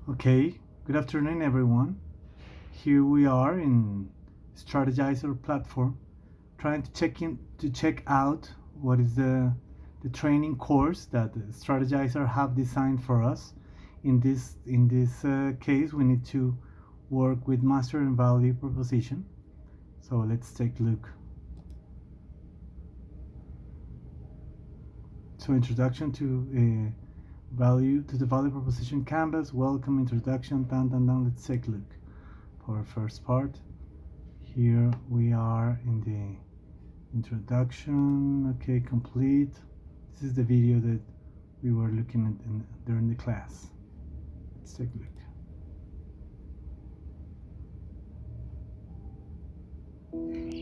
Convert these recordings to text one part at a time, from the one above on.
Okay, good afternoon, everyone. Here we are in Strategizer platform, trying to check out what is the training course that the Strategizer have designed for us. In this case, we need to work with master and value proposition. So let's take a look. So introduction to the value proposition canvas. Welcome, introduction. Let's take a look for our first part. Here we are in the introduction. Okay, complete. This is the video that we were looking at during the class. Let's take a look.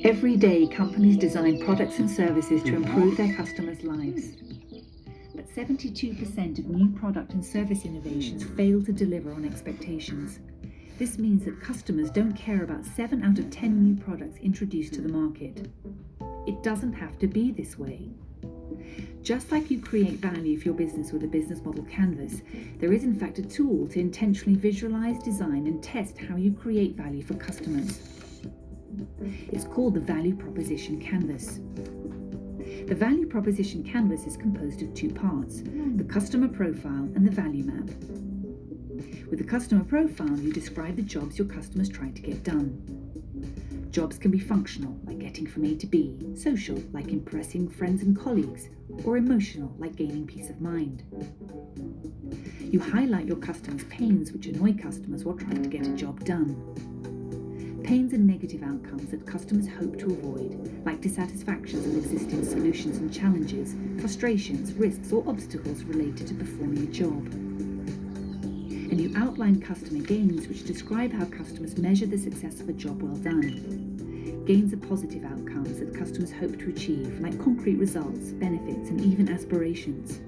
Every day, companies design products and services to improve their customers' lives. But 72% of new product and service innovations fail to deliver on expectations. This means that customers don't care about 7 out of 10 new products introduced to the market. It doesn't have to be this way. Just like you create value for your business with a business model canvas, there is in fact a tool to intentionally visualize, design, and test how you create value for customers. It's called the Value Proposition Canvas. The Value Proposition Canvas is composed of 2 parts, the customer profile and the value map. With the customer profile, you describe the jobs your customers try to get done. Jobs can be functional, like getting from A to B, social, like impressing friends and colleagues, or emotional, like gaining peace of mind. You highlight your customers' pains, which annoy customers while trying to get a job done. Pains and negative outcomes that customers hope to avoid, like dissatisfactions with existing solutions and challenges, frustrations, risks, or obstacles related to performing a job. And you outline customer gains, which describe how customers measure the success of a job well done. Gains are positive outcomes that customers hope to achieve, like concrete results, benefits, and even aspirations.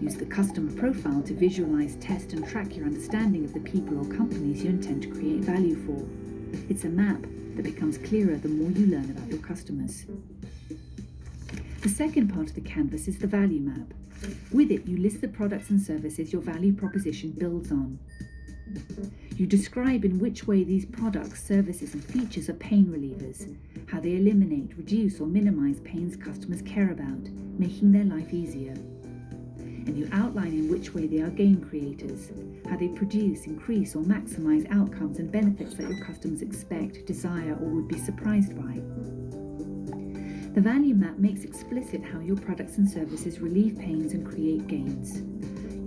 Use the customer profile to visualize, test, and track your understanding of the people or companies you intend to create value for. It's a map that becomes clearer the more you learn about your customers. The second part of the canvas is the value map. With it, you list the products and services your value proposition builds on. You describe in which way these products, services, and features are pain relievers, how they eliminate, reduce, or minimize pains customers care about, making their life easier. And you outline in which way they are gain creators, how they produce, increase, or maximize outcomes and benefits that your customers expect, desire, or would be surprised by. The value map makes explicit how your products and services relieve pains and create gains.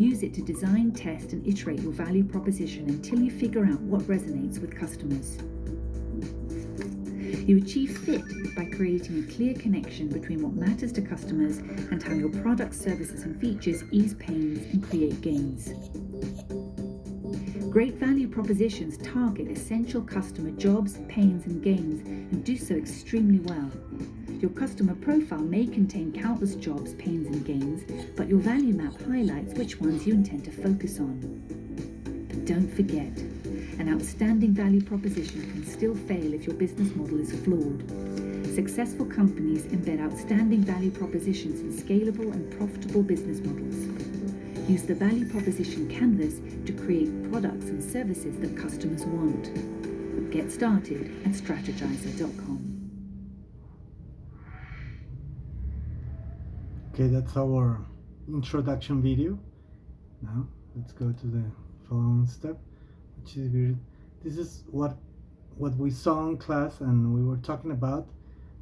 Use it to design, test, and iterate your value proposition until you figure out what resonates with customers. You achieve fit by creating a clear connection between what matters to customers and how your products, services, and features ease pains and create gains. Great value propositions target essential customer jobs, pains, and gains, and do so extremely well. Your customer profile may contain countless jobs, pains, and gains, but your value map highlights which ones you intend to focus on. But don't forget, an outstanding value proposition can still fail if your business model is flawed. Successful companies embed outstanding value propositions in scalable and profitable business models. Use the value proposition canvas to create products and services that customers want. Get started at strategizer.com. Okay, that's our introduction video. Now let's go to the following step, which is this is what we saw in class, and we were talking about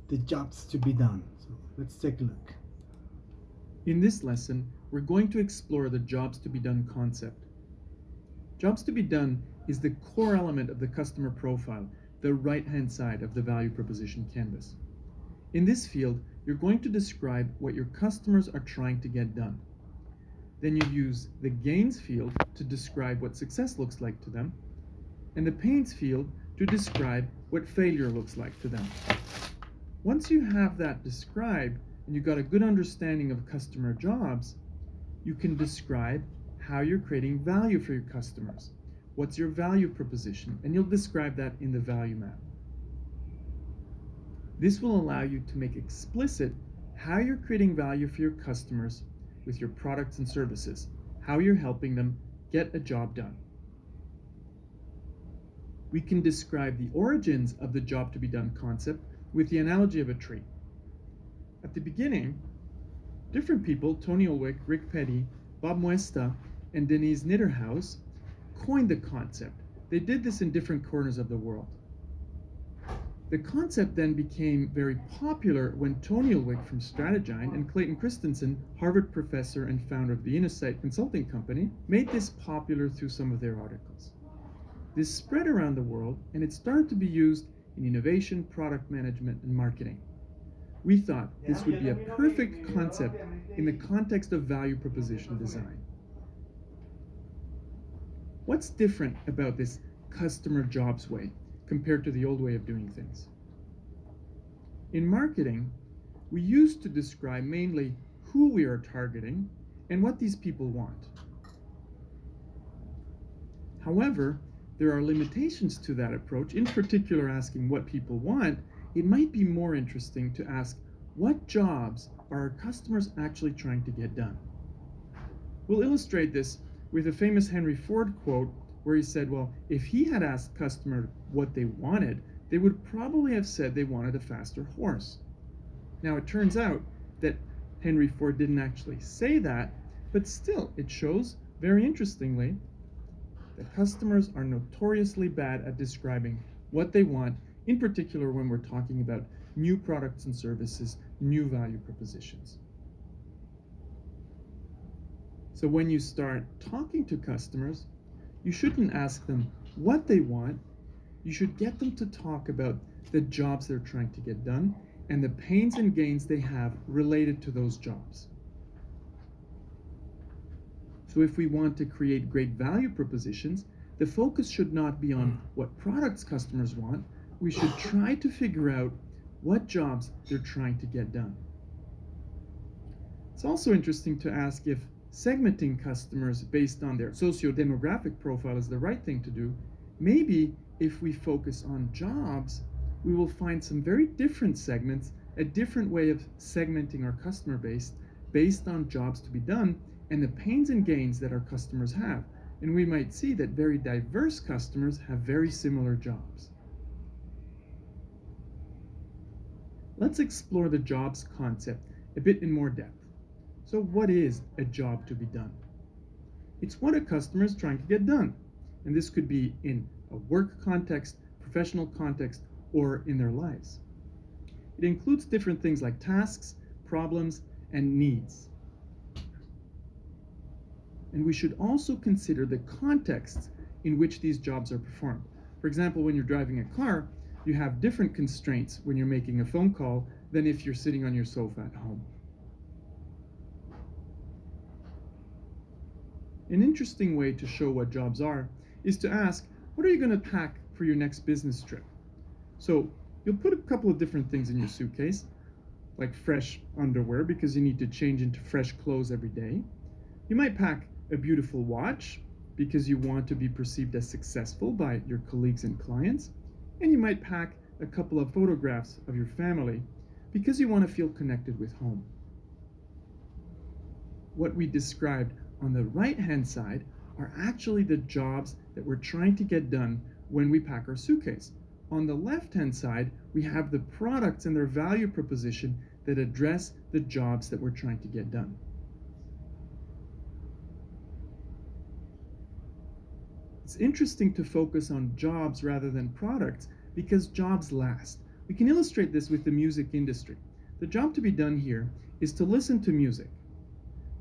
the jobs to be done. So let's take a look. In this lesson, we're going to explore the jobs to be done concept. Jobs to be done is the core element of the customer profile, the right-hand side of the value proposition canvas. In this field, you're going to describe what your customers are trying to get done. Then you use the gains field to describe what success looks like to them, and the pains field to describe what failure looks like to them. Once you have that described and you've got a good understanding of customer jobs, you can describe how you're creating value for your customers. What's your value proposition? And you'll describe that in the value map. This will allow you to make explicit how you're creating value for your customers with your products and services, how you're helping them get a job done. we can describe the origins of the job to be done concept with the analogy of a tree. At the beginning, different people, Tony Ulwick, Rick Petty, Bob Muesta, and Denise Nitterhouse, coined the concept. They did this in different corners of the world. The concept then became very popular when Tony Ulwick from Strategind and Clayton Christensen, Harvard professor and founder of the Innosight Consulting Company, made this popular through some of their articles. This spread around the world, and it started to be used in innovation, product management, and marketing. We thought this would be a perfect concept in the context of value proposition design. What's different about this customer jobs way compared to the old way of doing things? In marketing, we used to describe mainly who we are targeting and what these people want. However, there are limitations to that approach, in particular asking what people want. It might be more interesting to ask what jobs are our customers actually trying to get done. We'll illustrate this with a famous Henry Ford quote where he said, well, if he had asked customers what they wanted, they would probably have said they wanted a faster horse. Now it turns out that Henry Ford didn't actually say that, but still it shows, very interestingly, that customers are notoriously bad at describing what they want, in particular when we're talking about new products and services, new value propositions. So when you start talking to customers, you shouldn't ask them what they want. You should get them to talk about the jobs they're trying to get done and the pains and gains they have related to those jobs. So if we want to create great value propositions, the focus should not be on what products customers want. We should try to figure out what jobs they're trying to get done. It's also interesting to ask if segmenting customers based on their socio-demographic profile is the right thing to do. Maybe if we focus on jobs, we will find some very different segments, a different way of segmenting our customer base based on jobs to be done and the pains and gains that our customers have. And we might see that very diverse customers have very similar jobs. Let's explore the jobs concept a bit in more depth. So what is a job to be done? It's what a customer is trying to get done. And this could be in a work context, professional context, or in their lives. It includes different things like tasks, problems, and needs. And we should also consider the contexts in which these jobs are performed. For example, when you're driving a car, you have different constraints when you're making a phone call than if you're sitting on your sofa at home. An interesting way to show what jobs are is to ask, what are you going to pack for your next business trip? So you'll put a couple of different things in your suitcase, like fresh underwear because you need to change into fresh clothes every day. You might pack a beautiful watch because you want to be perceived as successful by your colleagues and clients. And you might pack a couple of photographs of your family because you want to feel connected with home. What we described on the right-hand side are actually the jobs that we're trying to get done when we pack our suitcase. On the left-hand side, we have the products and their value proposition that address the jobs that we're trying to get done. It's interesting to focus on jobs rather than products because jobs last. We can illustrate this with the music industry. The job to be done here is to listen to music.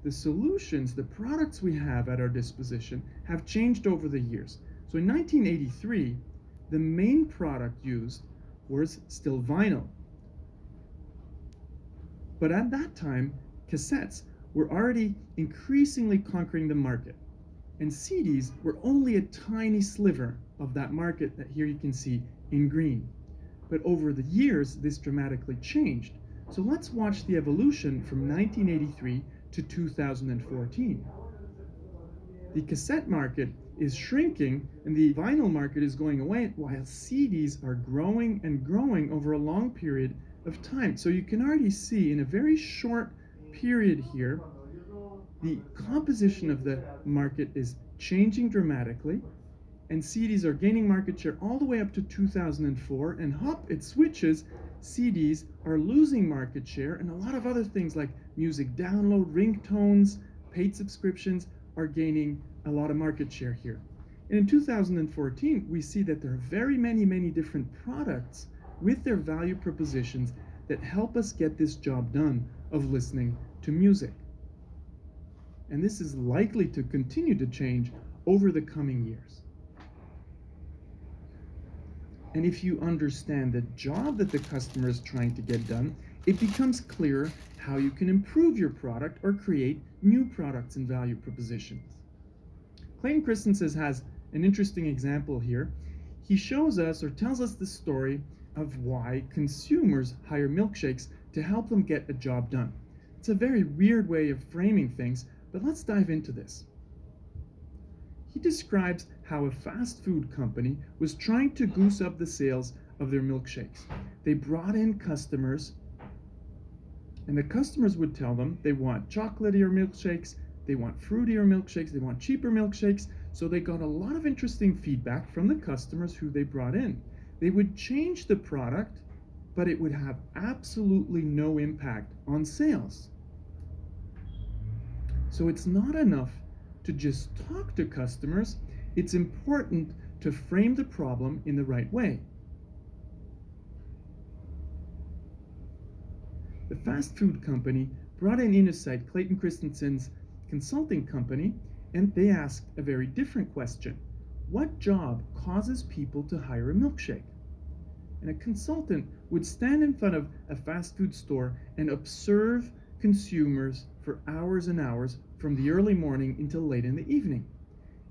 The solutions, the products we have at our disposition have changed over the years. So in 1983, the main product used was still vinyl. But at that time, cassettes were already increasingly conquering the market. And CDs were only a tiny sliver of that market that here you can see in green. But over the years, this dramatically changed. So let's watch the evolution from 1983 to 2014. The cassette market is shrinking and the vinyl market is going away while CDs are growing and growing over a long period of time. So you can already see in a very short period here, the composition of the market is changing dramatically and CDs are gaining market share all the way up to 2004, and hop, it switches. CDs are losing market share, and a lot of other things like music download, ringtones, paid subscriptions are gaining a lot of market share here. And in 2014, we see that there are very many different products with their value propositions that help us get this job done of listening to music. And this is likely to continue to change over the coming years. And if you understand the job that the customer is trying to get done, it becomes clear how you can improve your product or create new products and value propositions. Clayton Christensen has an interesting example here. He shows us or tells us the story of why consumers hire milkshakes to help them get a job done. It's a very weird way of framing things, but let's dive into this. He describes how a fast food company was trying to goose up the sales of their milkshakes. They brought in customers, and the customers would tell them they want chocolatier milkshakes, they want fruitier milkshakes, they want cheaper milkshakes. So they got a lot of interesting feedback from the customers who they brought in. They would change the product, but it would have absolutely no impact on sales. So it's not enough to just talk to customers. It's important to frame the problem in the right way. The fast food company brought in Insight, Clayton Christensen's consulting company, and they asked a very different question. What job causes people to hire a milkshake? And a consultant would stand in front of a fast food store and observe consumers for hours and hours from the early morning until late in the evening.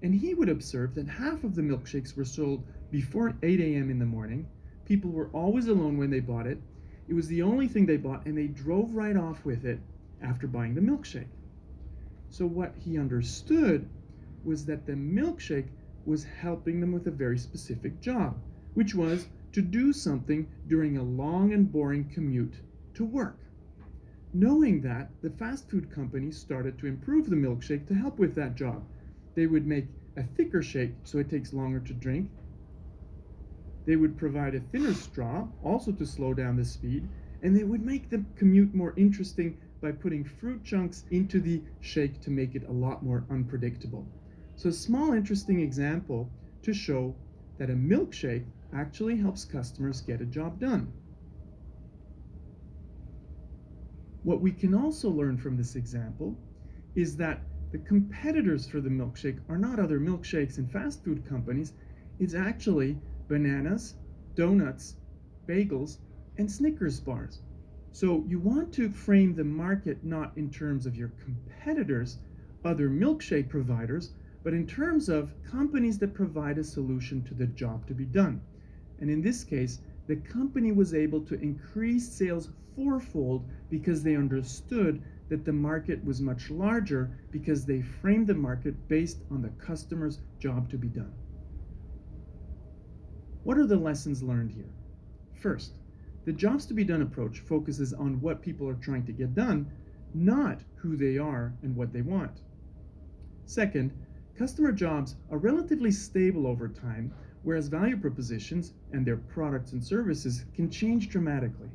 And he would observe that half of the milkshakes were sold before 8 a.m. in the morning. People were always alone when they bought it. It was the only thing they bought, and they drove right off with it after buying the milkshake. So what he understood was that the milkshake was helping them with a very specific job, which was to do something during a long and boring commute to work. Knowing that, the fast food company started to improve the milkshake to help with that job. They would make a thicker shake so it takes longer to drink. They would provide a thinner straw, also to slow down the speed, and they would make the commute more interesting by putting fruit chunks into the shake to make it a lot more unpredictable. So a small interesting example to show that a milkshake actually helps customers get a job done. What we can also learn from this example is that the competitors for the milkshake are not other milkshakes and fast food companies. It's actually bananas, donuts, bagels, and Snickers bars. So you want to frame the market not in terms of your competitors, other milkshake providers, but in terms of companies that provide a solution to the job to be done. And in this case, the company was able to increase sales fourfold because they understood that the market was much larger because they framed the market based on the customer's job to be done. What are the lessons learned here? First, the jobs to be done approach focuses on what people are trying to get done, not who they are and what they want. Second, customer jobs are relatively stable over time, whereas value propositions and their products and services can change dramatically.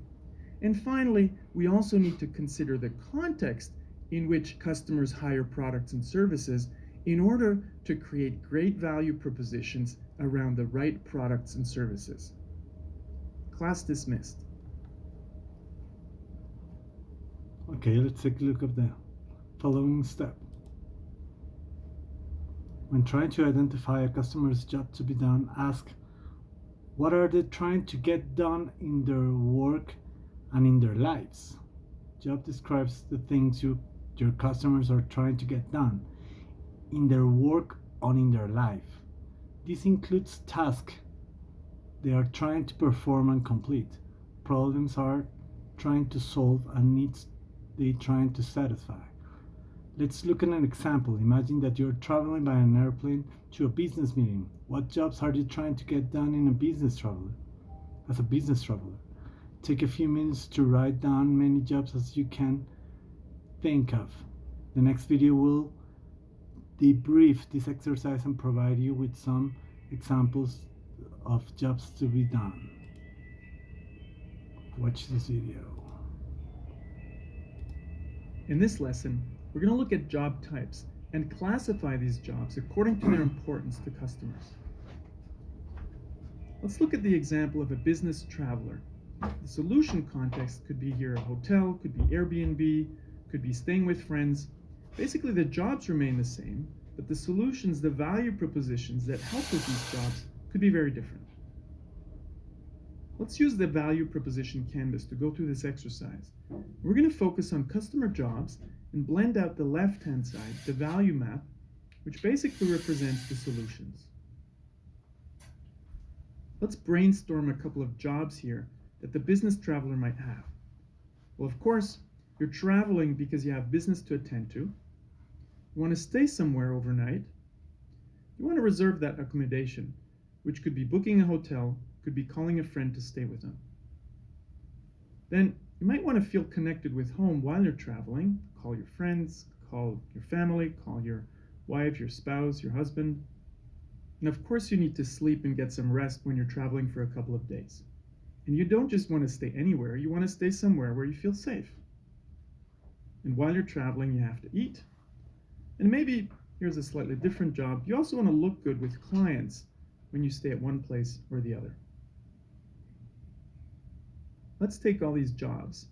And finally, we also need to consider the context in which customers hire products and services in order to create great value propositions around the right products and services. Class dismissed. Okay, let's take a look at the following step. When trying to identify a customer's job to be done, ask what are they trying to get done in their work and in their lives. Job describes the things your customers are trying to get done in their work or in their life. This includes tasks they are trying to perform and complete, problems are trying to solve, and needs they trying to satisfy. Let's look at an example. Imagine that you're traveling by an airplane to a business meeting. What jobs are you trying to get done in a business traveler? As a business traveler, take a few minutes to write down many jobs as you can think of. The next video will debrief this exercise and provide you with some examples of jobs to be done. Watch this video. In this lesson, we're going to look at job types and classify these jobs according to their importance to customers. Let's look at the example of a business traveler. The solution context could be here a hotel, could be Airbnb, could be staying with friends. Basically, the jobs remain the same, but the solutions, the value propositions that help with these jobs could be very different. Let's use the value proposition canvas to go through this exercise. We're going to focus on customer jobs and blend out the left-hand side, the value map, which basically represents the solutions. Let's brainstorm a couple of jobs here that the business traveler might have. Well, of course, you're traveling because you have business to attend to. You want to stay somewhere overnight. You want to reserve that accommodation, which could be booking a hotel, could be calling a friend to stay with them. Then you might want to feel connected with home while you're traveling. Call your friends, call your family, call your wife, your spouse, your husband. And of course you need to sleep and get some rest when you're traveling for a couple of days. And you don't just want to stay anywhere, you want to stay somewhere where you feel safe. And while you're traveling, you have to eat. And maybe, here's a slightly different job, you also want to look good with clients when you stay at one place or the other. Let's take all these jobs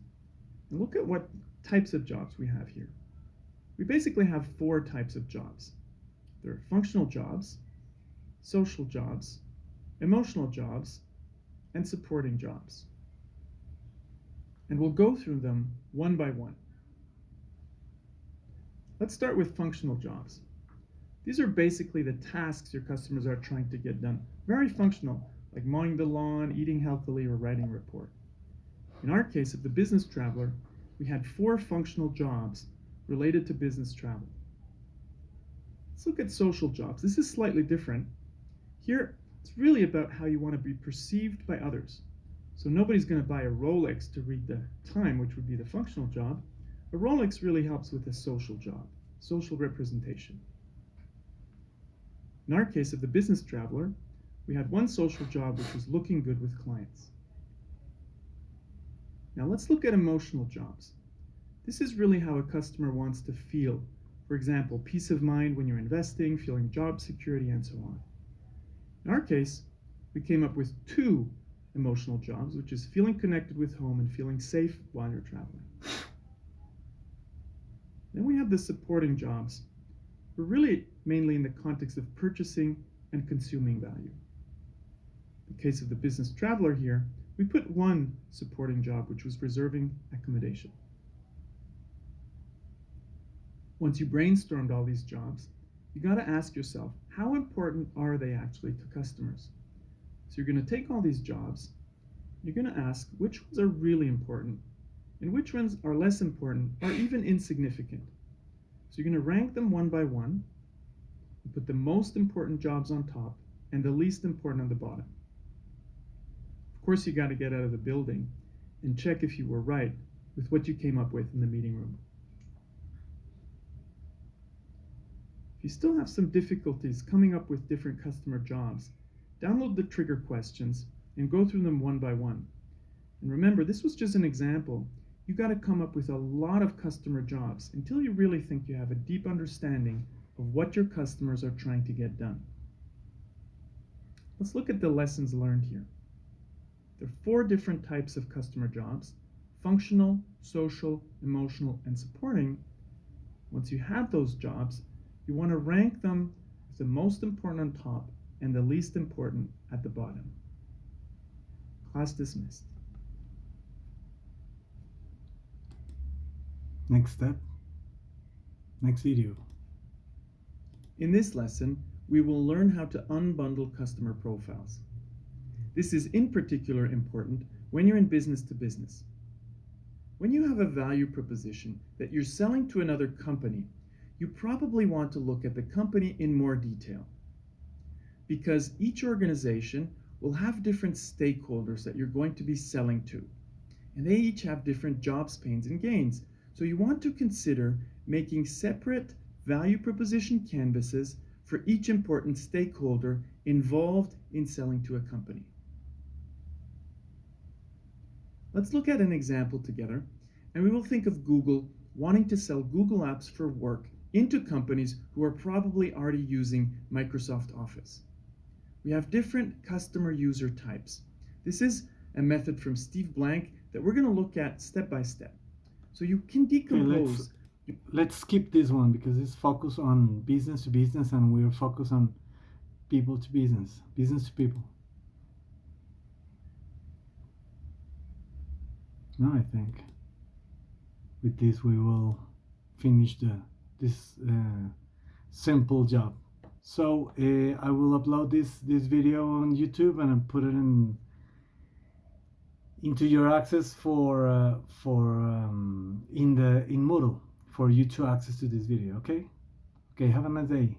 and look at what types of jobs we have here. We basically have 4 types of jobs. There are functional jobs, social jobs, emotional jobs, and supporting jobs. And we'll go through them one by one. Let's start with functional jobs. These are basically the tasks your customers are trying to get done. Very functional, like mowing the lawn, eating healthily, or writing a report. In our case of the business traveler, we had 4 functional jobs related to business travel. Let's look at social jobs. This is slightly different. Here, it's really about how you want to be perceived by others. So nobody's going to buy a Rolex to read the time, which would be the functional job. A Rolex really helps with a social job, social representation. In our case of the business traveler, we had 1 social job, which was looking good with clients. Now let's look at emotional jobs. This is really how a customer wants to feel. For example, peace of mind when you're investing, feeling job security, and so on. In our case, we came up with 2 emotional jobs, which is feeling connected with home and feeling safe while you're traveling. Then we have the supporting jobs. We're really mainly in the context of purchasing and consuming value. In the case of the business traveler here, we put 1 supporting job, which was reserving accommodation. Once you brainstormed all these jobs, you got to ask yourself, how important are they actually to customers? So you're going to take all these jobs, you're going to ask which ones are really important and which ones are less important or even insignificant. So you're going to rank them one by one and put the most important jobs on top and the least important on the bottom. Of course, you got to get out of the building and check if you were right with what you came up with in the meeting room. If you still have some difficulties coming up with different customer jobs, download the trigger questions and go through them one by one. And remember, this was just an example. You got to come up with a lot of customer jobs until you really think you have a deep understanding of what your customers are trying to get done. Let's look at the lessons learned here. There are 4 different types of customer jobs: functional, social, emotional, and supporting. Once you have those jobs, you want to rank them with the most important on top and the least important at the bottom. Class dismissed. Next step. Next video. In this lesson, we will learn how to unbundle customer profiles. This is in particular important when you're in business to business. When you have a value proposition that you're selling to another company, you probably want to look at the company in more detail, because each organization will have different stakeholders that you're going to be selling to, and they each have different jobs, pains, and gains. So you want to consider making separate value proposition canvases for each important stakeholder involved in selling to a company. Let's look at an example together, and we will think of Google wanting to sell Google Apps for work into companies who are probably already using Microsoft Office. We have different customer user types. This is a method from Steve Blank that we're going to look at step by step. So you can decompose. Let's skip this one because it's focused on business to business, and we're focused on people to business, business to people. Now I think with this we will finish this simple job. So I will upload this video on YouTube and I'll put it into your access in Moodle for you to access to this video. Okay, have a nice day.